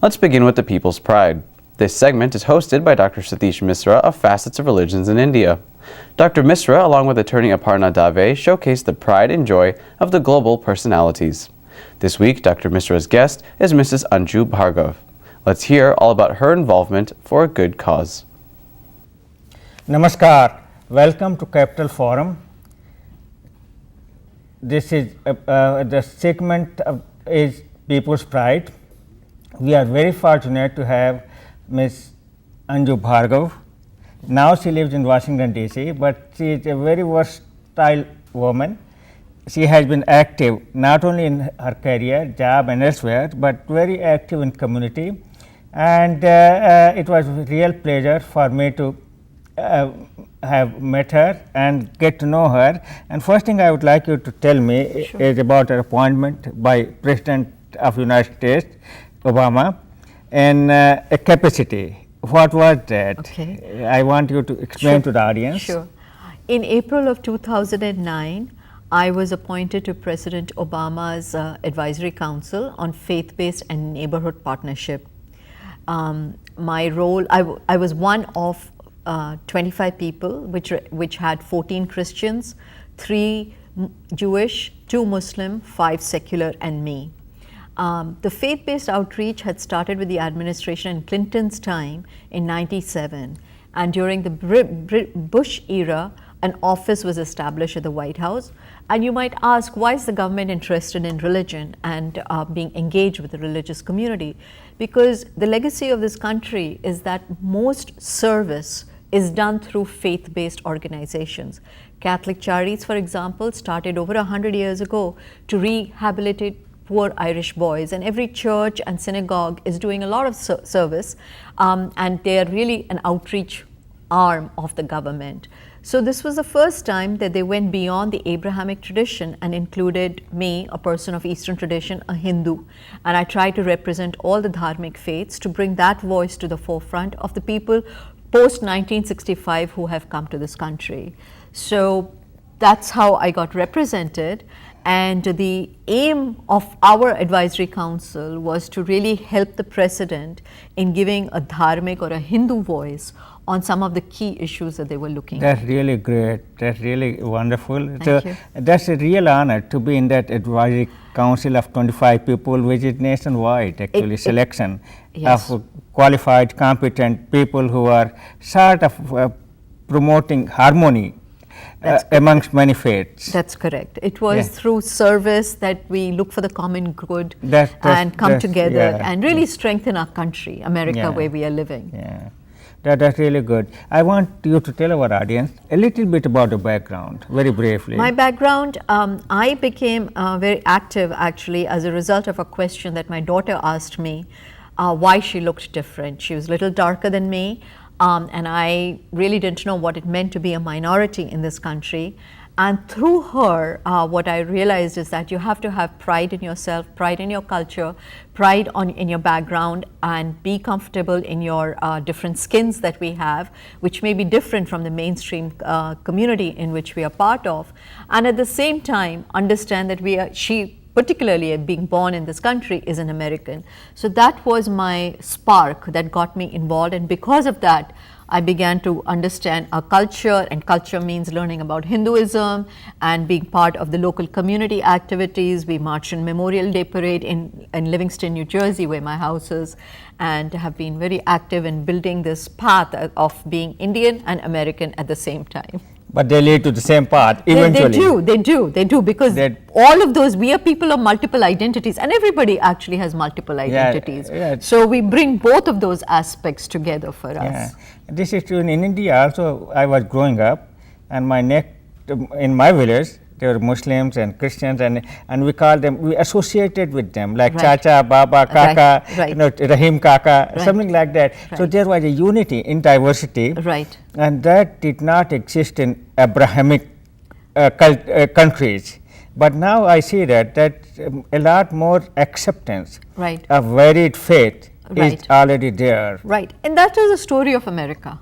Let's begin with the People's Pride. This segment is hosted by Dr. Satish Misra of Facets of Religions in India. Dr. Misra, along with attorney Aparna Dave, showcased the pride and joy of the global personalities. This week, Dr. Misra's guest is Mrs. Anju Bhargava. Let's hear all about her involvement for a good cause. Namaskar. Welcome to Capital Forum. This is the segment is People's Pride. We are very fortunate to have Ms. Anju Bhargava. Now she lives in Washington DC, but she is a very versatile woman. She has been active not only in her career, job and elsewhere, but very active in community. And it was a real pleasure for me to have met her and get to know her. And first thing I would like you to tell me is about her appointment by President of United States, Obama, in a capacity. What was that? Okay. I want you to explain to the audience. Sure. In April of 2009, I was appointed to President Obama's Advisory Council on Faith-Based and Neighborhood Partnership. My role, I was one of 25 people, which had 14 Christians, 3 Jewish, 2 Muslim, 5 secular, and me. The faith-based outreach had started with the administration in Clinton's time in '97, and during the Bush era, an office was established at the White House. And you might ask, why is the government interested in religion and being engaged with the religious community? Because the legacy of this country is that most service is done through faith-based organizations. Catholic Charities, for example, started over 100 years ago to rehabilitate poor Irish boys, and every church and synagogue is doing a lot of service, and they are really an outreach arm of the government. So this was the first time that they went beyond the Abrahamic tradition and included me, a person of Eastern tradition, a Hindu, and I tried to represent all the dharmic faiths to bring that voice to the forefront of the people post 1965 who have come to this country. So that's how I got represented. And the aim of our advisory council was to really help the president in giving a dharmic or a Hindu voice on some of the key issues that they were looking at. That's really great. That's really wonderful. Thank you. That's a real honor to be in that advisory council of 25 people, which is nationwide actually selection yes. of qualified, competent people who are sort of promoting harmony amongst many faiths. That's correct. It was through service that we look for the common good and come together and really strengthen our country, America, where we are living. Yeah, that's really good. I want you to tell our audience a little bit about the background, very briefly. My background, I became very active actually as a result of a question that my daughter asked me, why she looked different. She was a little darker than me. And I really didn't know what it meant to be a minority in this country. And through her, what I realized is that you have to have pride in yourself, pride in your culture, pride in your background, and be comfortable in your different skins that we have, which may be different from the mainstream community in which we are part of. And at the same time, understand that she particularly being born in this country, is an American. So that was my spark that got me involved, and because of that, I began to understand our culture, and culture means learning about Hinduism and being part of the local community activities. We marched in Memorial Day Parade in Livingston, New Jersey, where my house is, and have been very active in building this path of being Indian and American at the same time. But they lead to the same path eventually. They do, because all of those, we are people of multiple identities, and everybody actually has multiple identities. So we bring both of those aspects together for us. This is true in India also. I was growing up, and in my village, there were Muslims and Christians, and we call them, we associated with them, like Chacha, Baba, Kaka, Rahim Kaka, something like that. So there was a unity in diversity, and that did not exist in Abrahamic countries. But now I see that a lot more acceptance of varied faith is already there. And that is the story of America.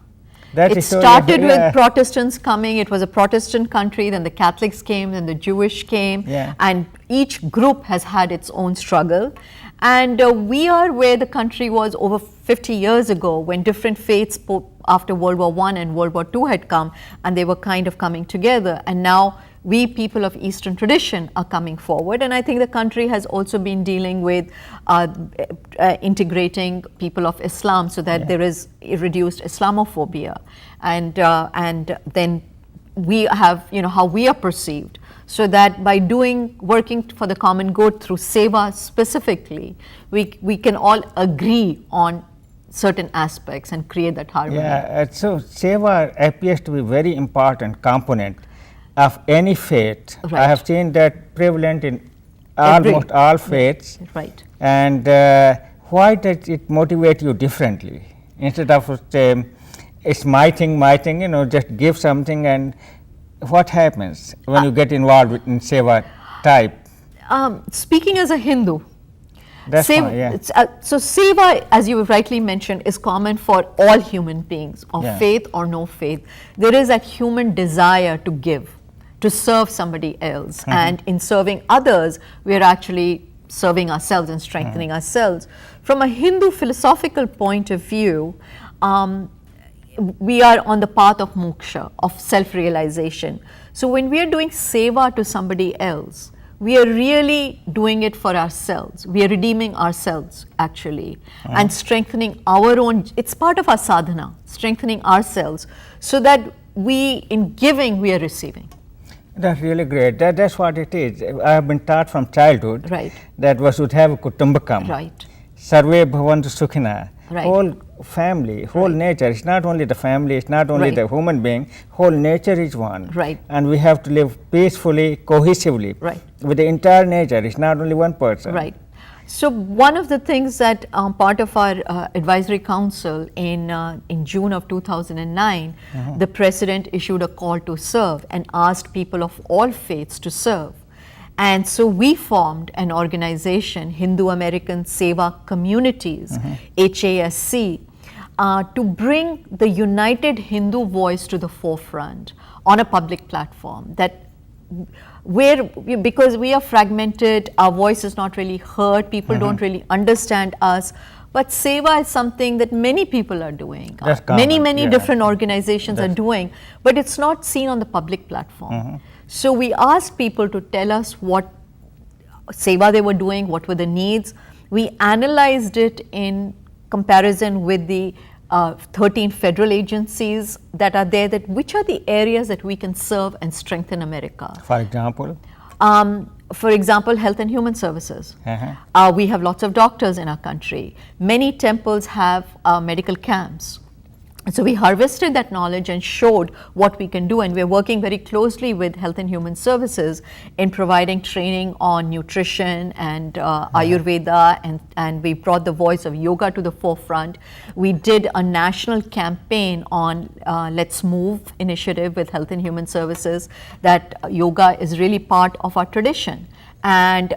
It started with Protestants coming. It was a Protestant country, then the Catholics came, then the Jewish came, and each group has had its own struggle. And we are where the country was over 50 years ago, when different faiths after World War I and World War II had come, and they were kind of coming together. And now we people of Eastern tradition are coming forward, and I think the country has also been dealing with integrating people of Islam, so that there is reduced Islamophobia, and then we have, how we are perceived, so that by working for the common good through SEVA specifically, we can all agree on certain aspects and create that harmony. Yeah, so SEVA appears to be very important component of any faith. Right. I have seen that prevalent in almost all faiths. Right. And why does it motivate you differently? Instead of it's my thing, just give something, and what happens when you get involved in SEVA type? Speaking as a Hindu, That's fine, yeah. So SEVA, as you rightly mentioned, is common for all human beings, of faith or no faith. There is that human desire to give, to serve somebody else, and in serving others, we are actually serving ourselves and strengthening ourselves. From a Hindu philosophical point of view, we are on the path of moksha, of self-realization. So when we are doing seva to somebody else, we are really doing it for ourselves. We are redeeming ourselves, actually, and strengthening our own. It's part of our sadhana, strengthening ourselves, so that in giving, we are receiving. That's really great. That's what it is. I have been taught from childhood that Vasudhaiva Kutumbakam, Sarve Bhavantu Sukhina, whole family, whole nature. It's not only the family, it's not only the human being, whole nature is one. And we have to live peacefully, cohesively with the entire nature. It's not only one person. So one of the things that part of our advisory council in June of 2009, the president issued a call to serve and asked people of all faiths to serve. And so we formed an organization, Hindu American Seva Communities, HASC, to bring the united Hindu voice to the forefront on a public platform, because we are fragmented, our voice is not really heard, people don't really understand us. But seva is something that many people are doing. Many different organizations are doing, but it's not seen on the public platform. So we asked people to tell us what seva they were doing, what were the needs. We analyzed it in comparison with the 13 federal agencies that are there, which are the areas that we can serve and strengthen America. For example? For example, health and human services. We have lots of doctors in our country. Many temples have medical camps. So we harvested that knowledge and showed what we can do, and we're working very closely with Health and Human Services in providing training on nutrition and Ayurveda, and we brought the voice of yoga to the forefront. We did a national campaign on Let's Move initiative with Health and Human Services, that yoga is really part of our tradition. And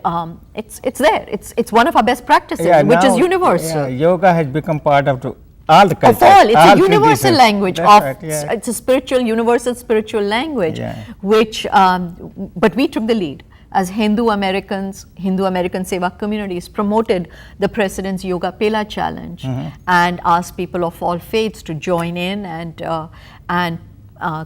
it's there. It's one of our best practices, which is universal. Yoga has become part of all the cultures. It's a universal language it's a spiritual, universal spiritual language, which, but we took the lead as Hindu American Seva Communities, promoted the President's Yoga Pela Challenge and asked people of all faiths to join in and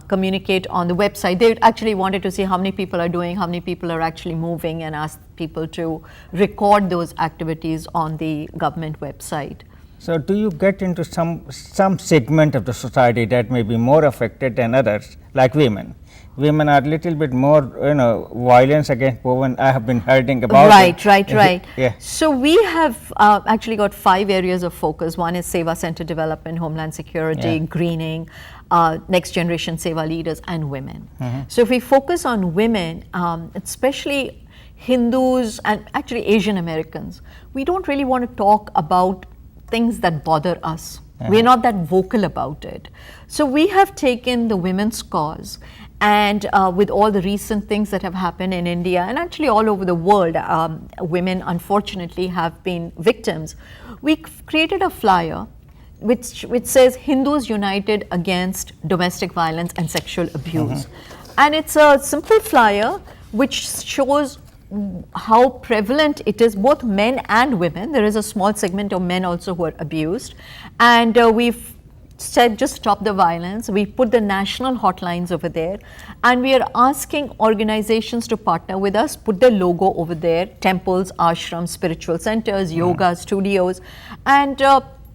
communicate on the website. They actually wanted to see how many people are doing, how many people are actually moving, and asked people to record those activities on the government website. So do you get into some segment of the society that may be more affected than others, like women? Women are a little bit more, violence against women. I have been hearing about it. Right. So we have actually got 5 areas of focus. One is Seva Center Development, Homeland Security, Greening, Next Generation Seva Leaders, and women. So if we focus on women, especially Hindus and actually Asian Americans, we don't really want to talk about things that bother us. We're not that vocal about it. So we have taken the women's cause, and with all the recent things that have happened in India and actually all over the world, women unfortunately have been victims. We created a flyer which says Hindus United Against Domestic Violence and Sexual Abuse. And it's a simple flyer which shows how prevalent it is, both men and women. There is a small segment of men also who are abused, and we've said just stop the violence. We put the national hotlines over there, and we are asking organizations to partner with us, put their logo over there, temples, ashrams, spiritual centers, yoga studios, and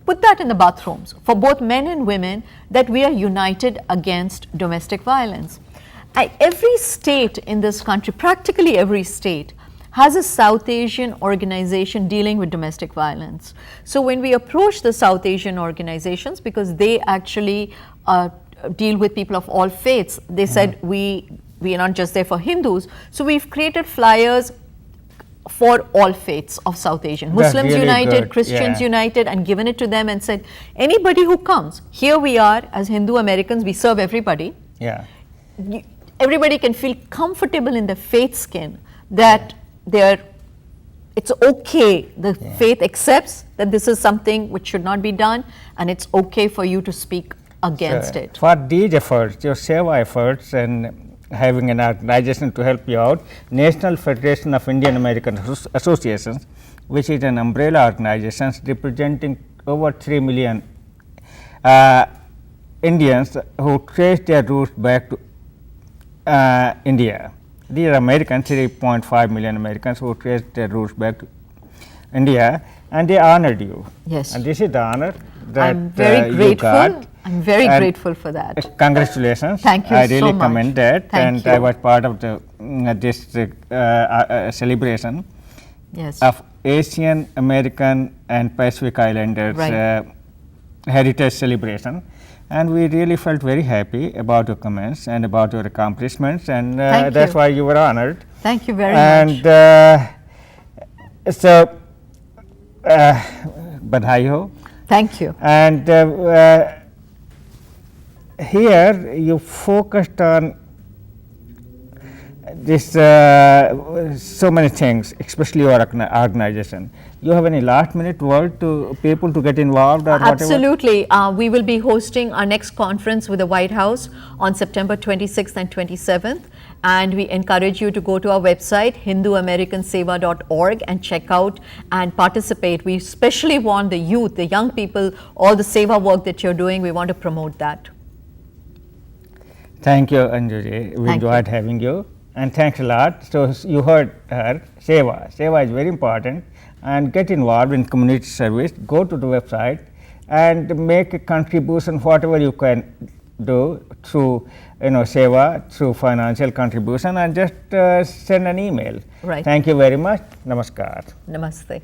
put that in the bathrooms for both men and women, that we are united against domestic violence. Every state in this country, practically every state, has a South Asian organization dealing with domestic violence. So when we approach the South Asian organizations, because they actually deal with people of all faiths, they said we are not just there for Hindus. So we've created flyers for all faiths of South Asian. Muslims really united, good. Christians Yeah. united, and given it to them and said, anybody who comes, here we are as Hindu Americans, we serve everybody. Yeah. Everybody can feel comfortable in the faith skin that it's okay, the faith accepts that this is something which should not be done, and it's okay for you to speak against it. For these efforts, your SEVA efforts, and having an organization to help you out, National Federation of Indian American Associations, which is an umbrella organization representing over 3 million Indians who trace their roots back to India. These are Americans, 3.5 million Americans who trace their roots back to India, and they honored you. Yes. And this is the honor that I'm very grateful. you got. I'm very And grateful for that. Congratulations. Thank you I so really much. commend that. Thank And you. I was part of the this celebration Yes. of Asian American and Pacific Islanders Right. heritage celebration. And we really felt very happy about your comments and about your accomplishments, and Thank that's you. why you were honored. Thank you very And much. so, badhai ho. Thank you. And here you focused on this so many things, especially your organization. You have any last minute word to people to get involved or whatever? Absolutely. We will be hosting our next conference with the White House on September 26th and 27th. And we encourage you to go to our website, hinduamericanseva.org, and check out and participate. We especially want the youth, the young people, all the SEVA work that you're doing, we want to promote that. Thank you, Anju ji. We Thank you. enjoyed having you. And thanks a lot. So, you heard her, SEVA. SEVA is very important, and get involved in community service. Go to the website and make a contribution, whatever you can do through SEVA, through financial contribution, and just send an email. Right. Thank you very much. Namaskar. Namaste.